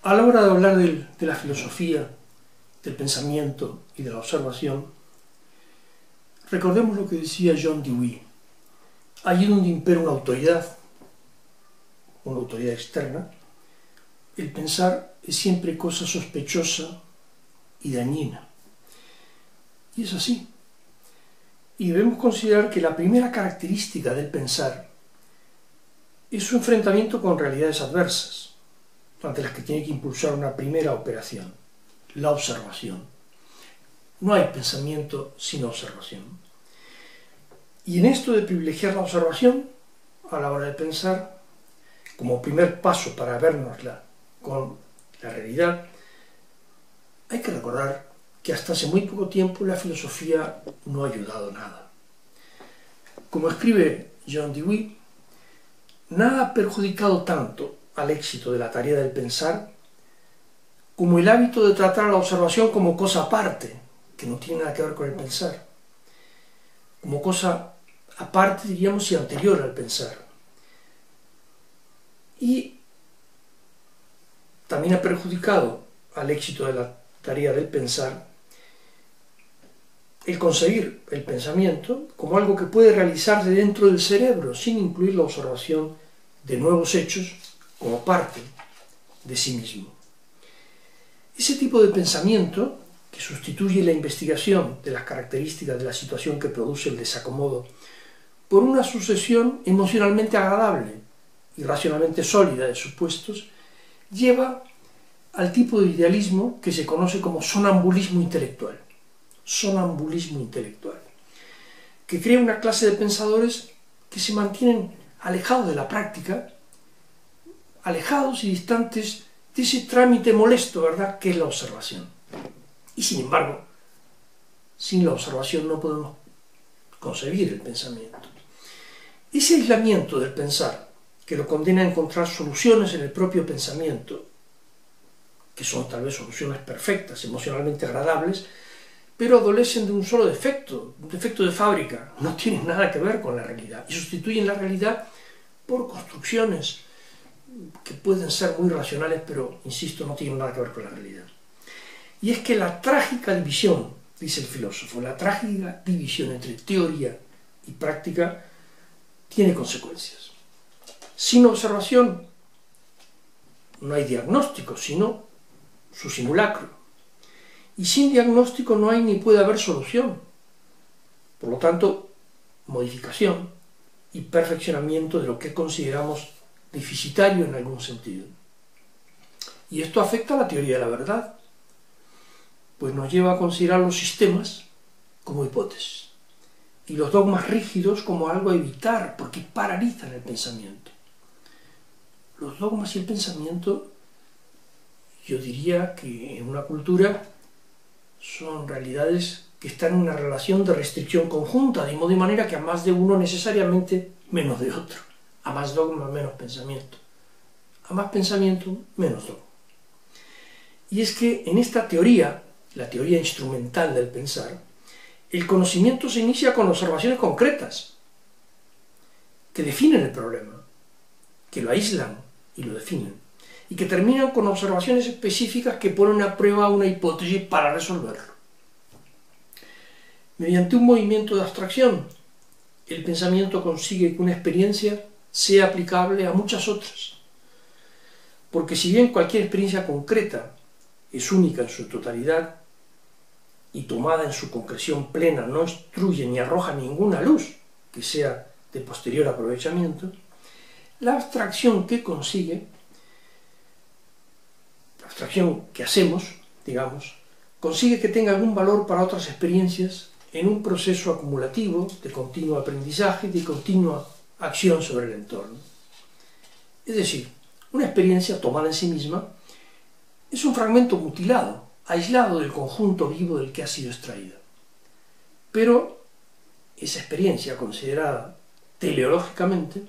A la hora de hablar de la filosofía, del pensamiento y de la observación, recordemos lo que decía John Dewey. Allí donde impera una autoridad externa, el pensar es siempre cosa sospechosa y dañina. Y es así. Y debemos considerar que la primera característica del pensar es su enfrentamiento con realidades adversas, ante las que tiene que impulsar una primera operación, la observación. No hay pensamiento sin observación. Y en esto de privilegiar la observación a la hora de pensar, como primer paso para vernosla con la realidad, hay que recordar que hasta hace muy poco tiempo la filosofía no ha ayudado nada. Como escribe John Dewey, nada ha perjudicado tanto al éxito de la tarea del pensar como el hábito de tratar a la observación como cosa aparte, que no tiene nada que ver con el pensar, como cosa aparte, diríamos, y anterior al pensar. Y también ha perjudicado al éxito de la tarea del pensar el concebir el pensamiento como algo que puede realizarse dentro del cerebro sin incluir la observación de nuevos hechos como parte de sí mismo. Ese tipo de pensamiento, que sustituye la investigación de las características de la situación que produce el desacomodo por una sucesión emocionalmente agradable y racionalmente sólida de supuestos, lleva al tipo de idealismo que se conoce como sonambulismo intelectual. Sonambulismo intelectual, que crea una clase de pensadores que se mantienen alejados de la práctica, alejados y distantes de ese trámite molesto, ¿verdad?, que es la observación. Y sin embargo, sin la observación no podemos concebir el pensamiento. Ese aislamiento del pensar, que lo condena a encontrar soluciones en el propio pensamiento, que son tal vez soluciones perfectas, emocionalmente agradables, pero adolecen de un solo defecto, un defecto de fábrica, no tienen nada que ver con la realidad, y sustituyen la realidad por construcciones que pueden ser muy racionales, pero, insisto, no tienen nada que ver con la realidad. Y es que la trágica división, dice el filósofo, la trágica división entre teoría y práctica tiene consecuencias. Sin observación no hay diagnóstico, sino su simulacro. Y sin diagnóstico no hay ni puede haber solución. Por lo tanto, modificación y perfeccionamiento de lo que consideramos deficitario en algún sentido. Y esto afecta a la teoría de la verdad, pues nos lleva a considerar los sistemas como hipótesis y los dogmas rígidos como algo a evitar, porque paralizan el pensamiento. Los dogmas y el pensamiento, yo diría que en una cultura son realidades que están en una relación de restricción conjunta, de modo y manera que a más de uno necesariamente menos de otro. A más dogma, menos pensamiento. A más pensamiento, menos dogma. Y es que en esta teoría, la teoría instrumental del pensar, el conocimiento se inicia con observaciones concretas que definen el problema, que lo aíslan y lo definen, y que terminan con observaciones específicas que ponen a prueba una hipótesis para resolverlo. Mediante un movimiento de abstracción, el pensamiento consigue que una experiencia sea aplicable a muchas otras. Porque si bien cualquier experiencia concreta es única en su totalidad y tomada en su concreción plena no instruye ni arroja ninguna luz que sea de posterior aprovechamiento, la abstracción que consigue, la abstracción que hacemos, digamos, consigue que tenga algún valor para otras experiencias en un proceso acumulativo de continuo aprendizaje y de continua acción sobre el entorno. Es decir, una experiencia tomada en sí misma es un fragmento mutilado, aislado del conjunto vivo del que ha sido extraída. Pero esa experiencia, considerada teleológicamente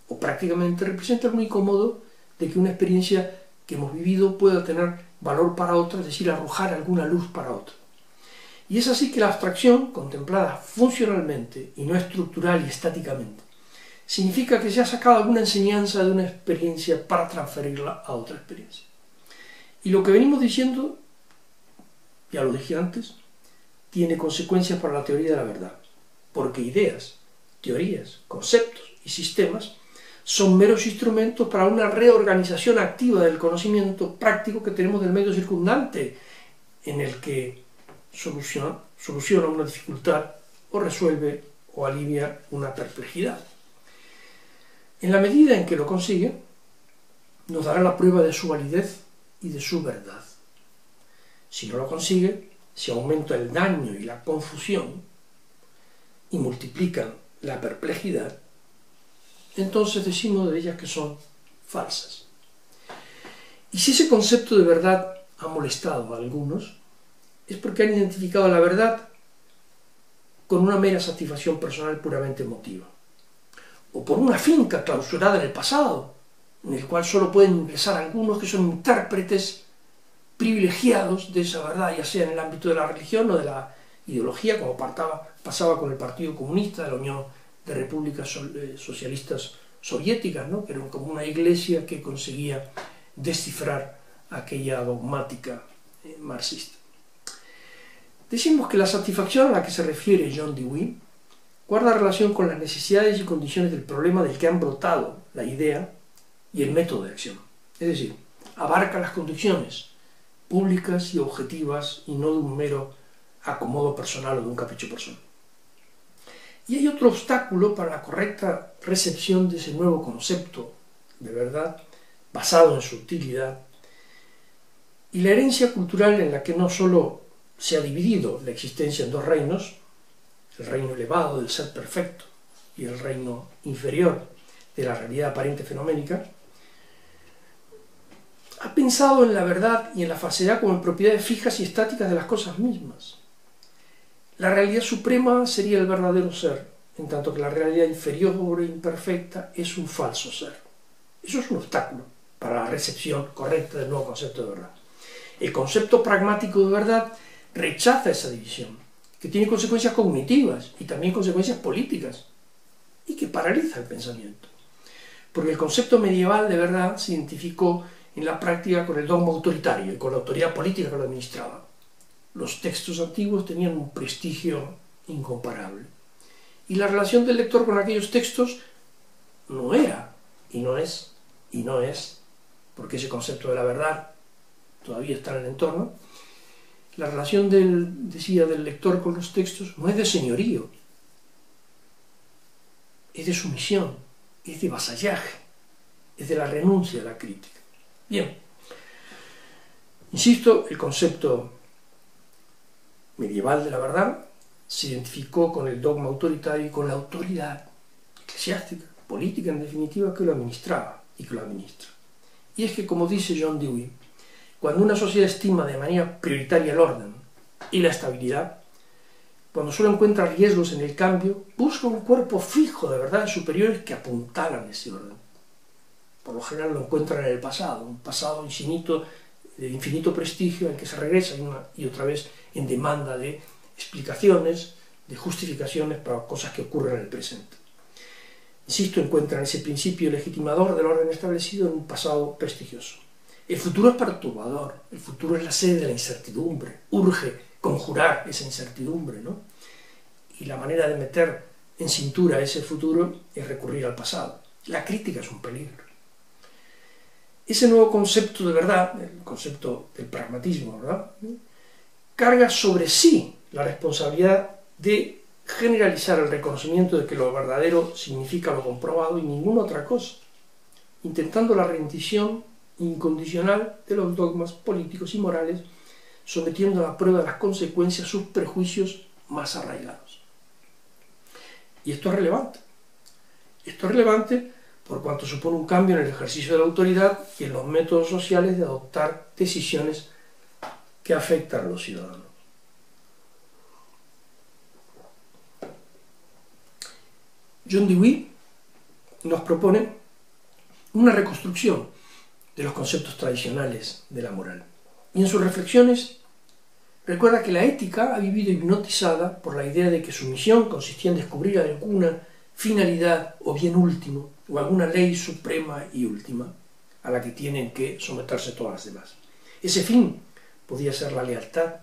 o prácticamente, representa el único modo de que una experiencia que hemos vivido pueda tener valor para otra, es decir, arrojar alguna luz para otra. Y es así que la abstracción, contemplada funcionalmente y no estructural y estáticamente, significa que se ha sacado alguna enseñanza de una experiencia para transferirla a otra experiencia. Y lo que venimos diciendo, ya lo dije antes, tiene consecuencias para la teoría de la verdad, porque ideas, teorías, conceptos y sistemas son meros instrumentos para una reorganización activa del conocimiento práctico que tenemos del medio circundante, en el que soluciona una dificultad o resuelve o alivia una perplejidad. En la medida en que lo consigue, nos dará la prueba de su validez y de su verdad. Si no lo consigue, si aumenta el daño y la confusión y multiplican la perplejidad, entonces decimos de ellas que son falsas. Y si ese concepto de verdad ha molestado a algunos, es porque han identificado la verdad con una mera satisfacción personal puramente emotiva, o por una finca clausurada en el pasado, en el cual solo pueden ingresar algunos que son intérpretes privilegiados de esa verdad, ya sea en el ámbito de la religión o de la ideología, como pasaba con el Partido Comunista de la Unión de Repúblicas Socialistas Soviéticas, ¿no? Que era como una iglesia que conseguía descifrar aquella dogmática marxista. Decimos que la satisfacción a la que se refiere John Dewey guarda relación con las necesidades y condiciones del problema del que han brotado la idea y el método de acción. Es decir, abarca las condiciones públicas y objetivas y no de un mero acomodo personal o de un capricho personal. Y hay otro obstáculo para la correcta recepción de ese nuevo concepto de verdad, basado en su utilidad, y la herencia cultural en la que no solo se ha dividido la existencia en dos reinos, el reino elevado del ser perfecto y el reino inferior de la realidad aparente fenoménica, ha pensado en la verdad y en la falsedad como en propiedades fijas y estáticas de las cosas mismas. La realidad suprema sería el verdadero ser, en tanto que la realidad inferior e imperfecta es un falso ser. Eso es un obstáculo para la recepción correcta del nuevo concepto de verdad. El concepto pragmático de verdad rechaza esa división, que tiene consecuencias cognitivas y también consecuencias políticas, y que paraliza el pensamiento. Porque el concepto medieval de verdad se identificó en la práctica con el dogma autoritario y con la autoridad política que lo administraba. Los textos antiguos tenían un prestigio incomparable. Y la relación del lector con aquellos textos no era, y no es, porque ese concepto de la verdad todavía está en el entorno, la relación del lector con los textos no es de señorío, es de sumisión, es de vasallaje, es de la renuncia a la crítica. Bien, insisto, el concepto medieval de la verdad se identificó con el dogma autoritario y con la autoridad eclesiástica, política en definitiva, que lo administraba y que lo administra. Y es que, como dice John Dewey, cuando una sociedad estima de manera prioritaria el orden y la estabilidad, cuando solo encuentra riesgos en el cambio, busca un cuerpo fijo de verdades superiores que apuntalan ese orden. Por lo general lo encuentran en el pasado, un pasado infinito, de infinito prestigio, al que se regresa una y otra vez en demanda de explicaciones, de justificaciones para cosas que ocurren en el presente. Insisto, encuentran ese principio legitimador del orden establecido en un pasado prestigioso. El futuro es perturbador, el futuro es la sede de la incertidumbre, urge conjurar esa incertidumbre, ¿no? Y la manera de meter en cintura ese futuro es recurrir al pasado. La crítica es un peligro. Ese nuevo concepto de verdad, el concepto del pragmatismo, ¿verdad?, carga sobre sí la responsabilidad de generalizar el reconocimiento de que lo verdadero significa lo comprobado y ninguna otra cosa, intentando la rendición incondicional de los dogmas políticos y morales, sometiendo a la prueba de las consecuencias sus prejuicios más arraigados. Y esto es relevante. Esto es relevante por cuanto supone un cambio en el ejercicio de la autoridad y en los métodos sociales de adoptar decisiones que afectan a los ciudadanos. John Dewey nos propone una reconstrucción de los conceptos tradicionales de la moral. Y en sus reflexiones recuerda que la ética ha vivido hipnotizada por la idea de que su misión consistía en descubrir alguna finalidad o bien último, o alguna ley suprema y última, a la que tienen que someterse todas las demás. Ese fin podía ser la lealtad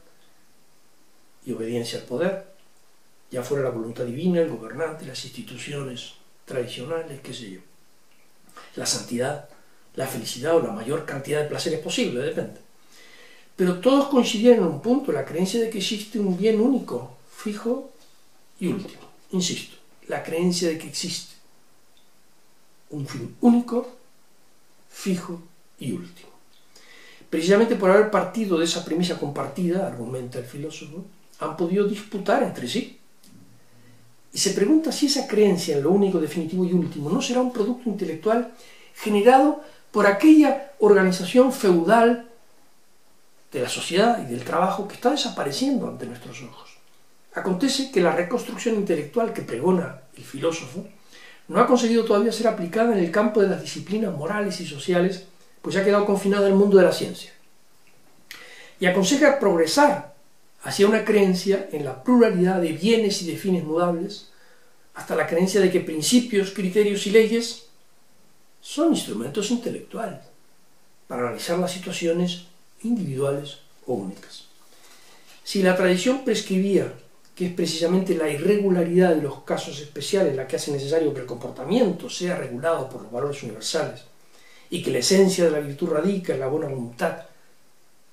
y obediencia al poder, ya fuera la voluntad divina, el gobernante, las instituciones tradicionales, qué sé yo. La santidad, la felicidad o la mayor cantidad de placeres posible, depende. Pero todos coincidían en un punto, la creencia de que existe un bien único, fijo y último. Insisto, la creencia de que existe un fin único, fijo y último. Precisamente por haber partido de esa premisa compartida, argumenta el filósofo, han podido disputar entre sí. Y se pregunta si esa creencia en lo único, definitivo y último no será un producto intelectual generado por aquella organización feudal de la sociedad y del trabajo que está desapareciendo ante nuestros ojos. Acontece que la reconstrucción intelectual que pregona el filósofo no ha conseguido todavía ser aplicada en el campo de las disciplinas morales y sociales, pues ha quedado confinada al mundo de la ciencia. Y aconseja progresar hacia una creencia en la pluralidad de bienes y de fines mudables, hasta la creencia de que principios, criterios y leyes son instrumentos intelectuales para analizar las situaciones individuales o únicas. Si la tradición prescribía que es precisamente la irregularidad de los casos especiales la que hace necesario que el comportamiento sea regulado por los valores universales y que la esencia de la virtud radica en la buena voluntad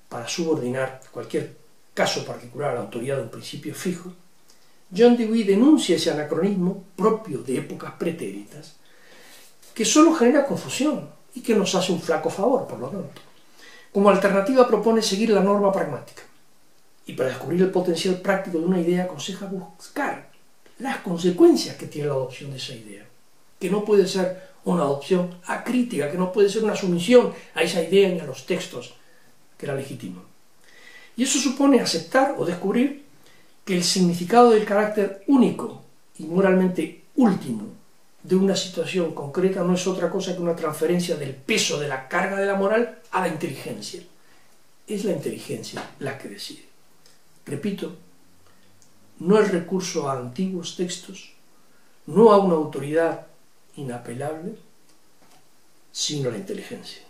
para subordinar cualquier caso particular a la autoridad de un principio fijo, John Dewey denuncia ese anacronismo propio de épocas pretéritas que solo genera confusión y que nos hace un flaco favor, por lo tanto. Como alternativa propone seguir la norma pragmática. Y para descubrir el potencial práctico de una idea aconseja buscar las consecuencias que tiene la adopción de esa idea. Que no puede ser una adopción acrítica, que no puede ser una sumisión a esa idea ni a los textos que la legitiman. Y eso supone aceptar o descubrir que el significado del carácter único y moralmente último de una situación concreta no es otra cosa que una transferencia del peso de la carga de la moral a la inteligencia. Es la inteligencia la que decide. Repito, no el recurso a antiguos textos, no a una autoridad inapelable, sino la inteligencia.